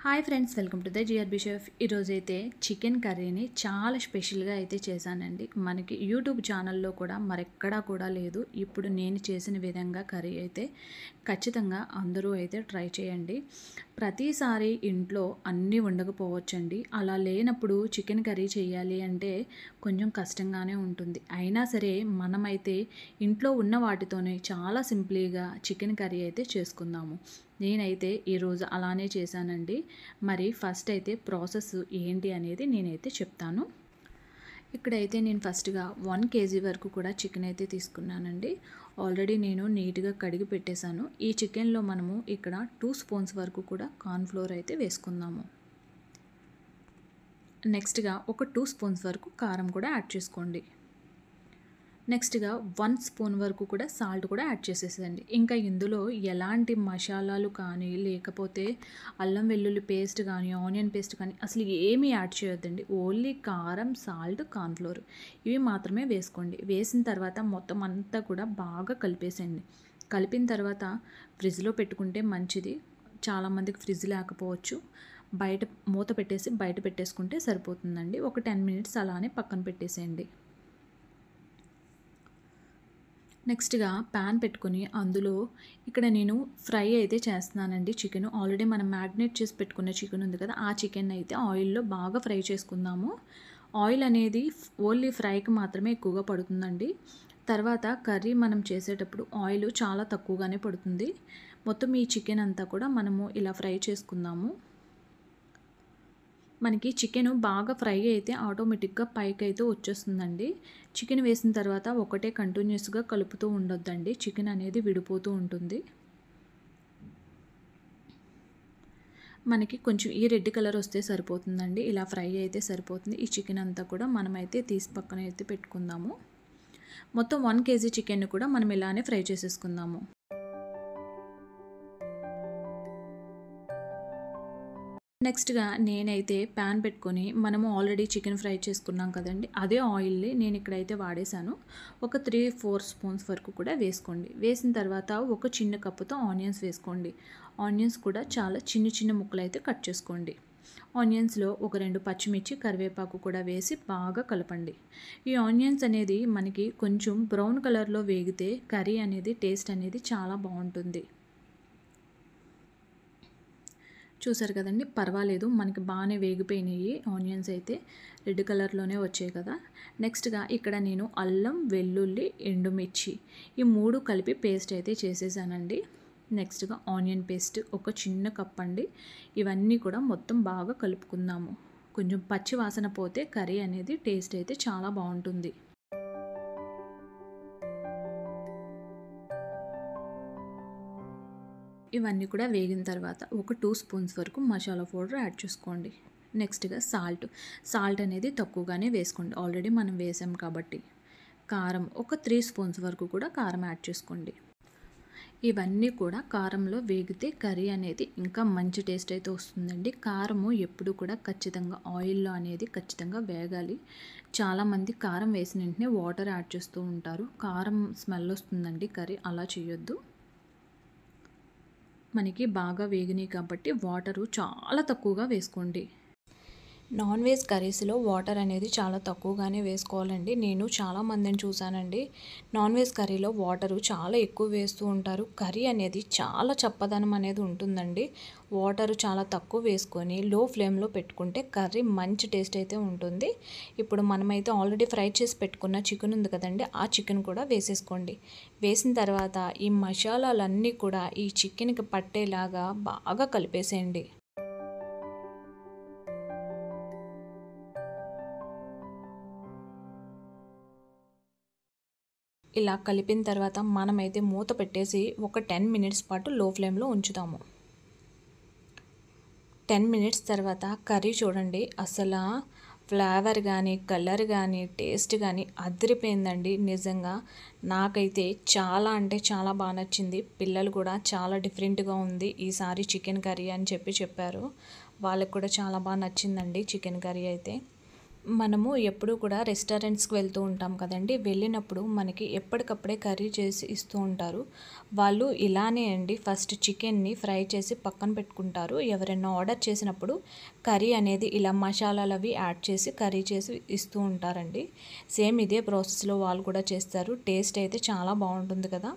Hi friends, welcome to the GRB chef. ఈరోజైతే chicken కర్రీని చాలా స్పెషల్గా అయితే చేశానండి. మనకి యూట్యూబ్ ఛానల్లో కూడా మరెక్కడా కూడా లేదు. ఇప్పుడు నేను చేసిన విధంగా కర్రీ అయితే ఖచ్చితంగా అందరూ అయితే ట్రై చేయండి. ప్రతిసారి ఇంట్లో అన్నీ ఉండకపోవచ్చండి. అలా లేనప్పుడు చికెన్ కర్రీ చేయాలి అంటే కొంచెం కష్టంగానే ఉంటుంది. అయినా సరే మనమైతే ఇంట్లో ఉన్న వాటితోనే చాలా సింపుల్గా చికెన్ కర్రీ అయితే చేసుకుందాము. నేనైతే ఈరోజు అలానే చేశానండి. మరి ఫస్ట్ అయితే ప్రాసెస్ ఏంటి అనేది నేనైతే చెప్తాను. ఇక్కడైతే నేను ఫస్ట్గా 1 కేజీ వరకు కూడా చికెన్ అయితే తీసుకున్నానండి. ఆల్రెడీ నేను నీట్గా కడిగి పెట్టేశాను. ఈ చికెన్లో మనము ఇక్కడ 2 స్పూన్స్ వరకు కూడా కార్న్ఫ్లోర్ అయితే వేసుకుందాము. నెక్స్ట్గా ఒక 2 స్పూన్స్ వరకు కారం కూడా యాడ్ చేసుకోండి. నెక్స్ట్గా 1 స్పూన్ వరకు కూడా సాల్ట్ కూడా యాడ్ చేసేసండి. ఇంకా ఇందులో ఎలాంటి మసాలాలు కానీ లేకపోతే అల్లం వెల్లుల్లి పేస్ట్ కానీ ఆనియన్ పేస్ట్ కానీ అసలు ఏమీ యాడ్ చేయొద్దండి. ఓన్లీ కారం, సాల్ట్, కార్న్ఫ్లోర్ ఇవి మాత్రమే వేసుకోండి. వేసిన తర్వాత మొత్తం అంతా కూడా బాగా కలిపేసేయండి. కలిపిన తర్వాత ఫ్రిడ్జ్లో పెట్టుకుంటే మంచిది. చాలామందికి ఫ్రిడ్జ్ లేకపోవచ్చు. బయట మూత పెట్టేసి బయట పెట్టేసుకుంటే సరిపోతుందండి. ఒక 10 మినిట్స్ అలానే పక్కన పెట్టేసేయండి. నెక్స్ట్గా ప్యాన్ పెట్టుకొని అందులో ఇక్కడ నేను ఫ్రై అయితే చేస్తున్నానండి. చికెన్ ఆల్రెడీ మనం మ్యాగ్నేట్ చేసి పెట్టుకున్న చికెన్ ఉంది కదా, ఆ చికెన్ అయితే ఆయిల్లో బాగా ఫ్రై చేసుకుందాము. ఆయిల్ అనేది ఓన్లీ ఫ్రైకి మాత్రమే ఎక్కువగా పడుతుందండి. తర్వాత కర్రీ మనం చేసేటప్పుడు ఆయిల్ చాలా తక్కువగానే పడుతుంది. మొత్తం ఈ చికెన్ అంతా కూడా మనము ఇలా ఫ్రై చేసుకుందాము. మనకి చికెను బాగా ఫ్రై అయితే ఆటోమేటిక్గా పైకి అయితే వచ్చేస్తుందండి. చికెన్ వేసిన తర్వాత ఒకటే కంటిన్యూస్గా కలుపుతూ ఉండొద్దండి. చికెన్ అనేది విడిపోతూ ఉంటుంది. మనకి కొంచెం ఈ రెడ్ కలర్ వస్తే సరిపోతుందండి. ఇలా ఫ్రై అయితే సరిపోతుంది. ఈ చికెన్ అంతా కూడా మనమైతే తీసి పక్కన అయితే పెట్టుకుందాము. మొత్తం 1 కేజీ చికెన్ కూడా మనం ఇలానే ఫ్రై చేసేసుకుందాము. నెక్స్ట్గా నేనైతే ప్యాన్ పెట్టుకొని మనము ఆల్రెడీ చికెన్ ఫ్రై చేసుకున్నాం కదండి, అదే ఆయిల్ని నేను ఇక్కడైతే వాడేశాను. ఒక 3-4 స్పూన్స్ వరకు కూడా వేసుకోండి. వేసిన తర్వాత ఒక చిన్న కప్పుతో ఆనియన్స్ వేసుకోండి. ఆనియన్స్ కూడా చాలా చిన్న చిన్న ముక్కలు అయితే కట్ చేసుకోండి. ఆనియన్స్లో ఒక 2 పచ్చిమిర్చి, కరివేపాకు కూడా వేసి బాగా కలపండి. ఈ ఆనియన్స్ అనేది మనకి కొంచెం బ్రౌన్ కలర్లో వేగితే కర్రీ అనేది టేస్ట్ అనేది చాలా బాగుంటుంది. చూసారు కదండి, పర్వాలేదు, మనకి బాగానే వేగిపోయినాయి. ఆనియన్స్ అయితే రెడ్ కలర్లోనే వచ్చాయి కదా. నెక్స్ట్గా ఇక్కడ నేను అల్లం, వెల్లుల్లి, ఎండుమిర్చి ఈ 3 కలిపి పేస్ట్ అయితే చేసేసానండి. నెక్స్ట్గా ఆనియన్ పేస్ట్ ఒక చిన్న కప్ అండి. ఇవన్నీ కూడా మొత్తం బాగా కలుపుకుందాము. కొంచెం పచ్చి వాసన పోతే కర్రీ అనేది టేస్ట్ అయితే చాలా బాగుంటుంది. ఇవన్నీ కూడా వేగిన తర్వాత ఒక 2 స్పూన్స్ వరకు మసాలా పౌడర్ యాడ్ చేసుకోండి. నెక్స్ట్గా సాల్ట్ అనేది తక్కువగానే వేసుకోండి. ఆల్రెడీ మనం వేసాం కాబట్టి. కారం ఒక 3 స్పూన్స్ వరకు కూడా కారం యాడ్ చేసుకోండి. ఇవన్నీ కూడా కారంలో వేగితే కర్రీ అనేది ఇంకా మంచి టేస్ట్ అయితే వస్తుందండి. కారము ఎప్పుడు కూడా ఖచ్చితంగా ఆయిల్లో అనేది ఖచ్చితంగా వేగాలి. చాలామంది కారం వేసిన వెంటనే వాటర్ యాడ్ చేస్తూ ఉంటారు. కారం స్మెల్ వస్తుందండి కర్రీ, అలా చేయొద్దు. మనకి బాగా వేగినాయి కాబట్టి వాటరు చాలా తక్కువగా వేసుకోండి. నాన్ వెజ్ కర్రీస్లో వాటర్ అనేది చాలా తక్కువగానే వేసుకోవాలండి. నేను చాలామందిని చూశానండి, నాన్ వెజ్ కర్రీలో వాటరు చాలా ఎక్కువ వేస్తూ ఉంటారు. కర్రీ అనేది చాలా చప్పదనం అనేది ఉంటుందండి. వాటరు చాలా తక్కువ వేసుకొని లో ఫ్లేమ్లో పెట్టుకుంటే కర్రీ మంచి టేస్ట్ అయితే ఉంటుంది. ఇప్పుడు మనమైతే ఆల్రెడీ ఫ్రై చేసి పెట్టుకున్న చికెన్ ఉంది కదండి, ఆ చికెన్ కూడా వేసేసుకోండి. వేసిన తర్వాత ఈ మసాలాలన్నీ కూడా ఈ చికెన్కి పట్టేలాగా బాగా కలిపేసేయండి. ఇలా కలిపిన తర్వాత మనమైతే మూత పెట్టేసి ఒక 10 మినిట్స్ పాటు లో ఫ్లేమ్లో ఉంచుతాము. 10 మినిట్స్ తర్వాత కర్రీ చూడండి, అసలు ఫ్లేవర్ కానీ కలర్ కానీ టేస్ట్ కానీ అదిరిపోయిందండి. నిజంగా నాకైతే చాలా అంటే చాలా బాగా నచ్చింది. పిల్లలు కూడా చాలా డిఫరెంట్గా ఉంది ఈసారి చికెన్ కర్రీ అని చెప్పారు. వాళ్ళకి కూడా చాలా బాగా నచ్చిందండి చికెన్ కర్రీ అయితే. మనము ఎప్పుడూ కూడా రెస్టారెంట్స్కి వెళ్తూ ఉంటాం కదండి. వెళ్ళినప్పుడు మనకి ఎప్పటికప్పుడే కర్రీ చేసి ఇస్తూ ఉంటారు. వాళ్ళు ఇలానే అండి, ఫస్ట్ చికెన్ని ఫ్రై చేసి పక్కన పెట్టుకుంటారు. ఎవరైనా ఆర్డర్ చేసినప్పుడు కర్రీ అనేది ఇలా మసాలాలు అవి యాడ్ చేసి కర్రీ చేసి ఇస్తూ ఉంటారండి. సేమ్ ఇదే ప్రాసెస్లో వాళ్ళు కూడా చేస్తారు. టేస్ట్ అయితే చాలా బాగుంటుంది కదా.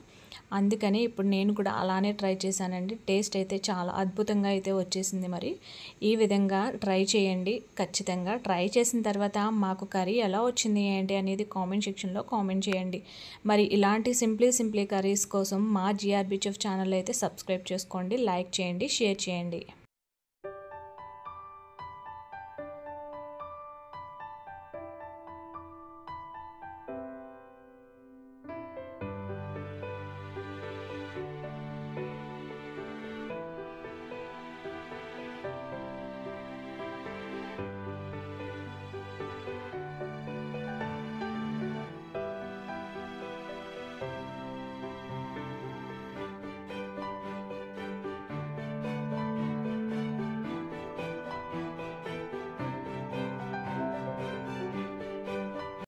అందుకని ఇప్పుడు నేను కూడా అలానే ట్రై చేశానండి. టేస్ట్ అయితే చాలా అద్భుతంగా అయితే వచ్చేసింది. మరి ఈ విధంగా ట్రై చేయండి. ఖచ్చితంగా ట్రై చేసిన తర్వాత మాకు కర్రీ ఎలా వచ్చింది ఏంటి అనేది కామెంట్ సెక్షన్లో కామెంట్ చేయండి. మరి ఇలాంటి సింప్లీ కర్రీస్ కోసం మా జిఆర్బీ చెఫ్ ఛానల్ అయితే సబ్స్క్రైబ్ చేసుకోండి, లైక్ చేయండి, షేర్ చేయండి.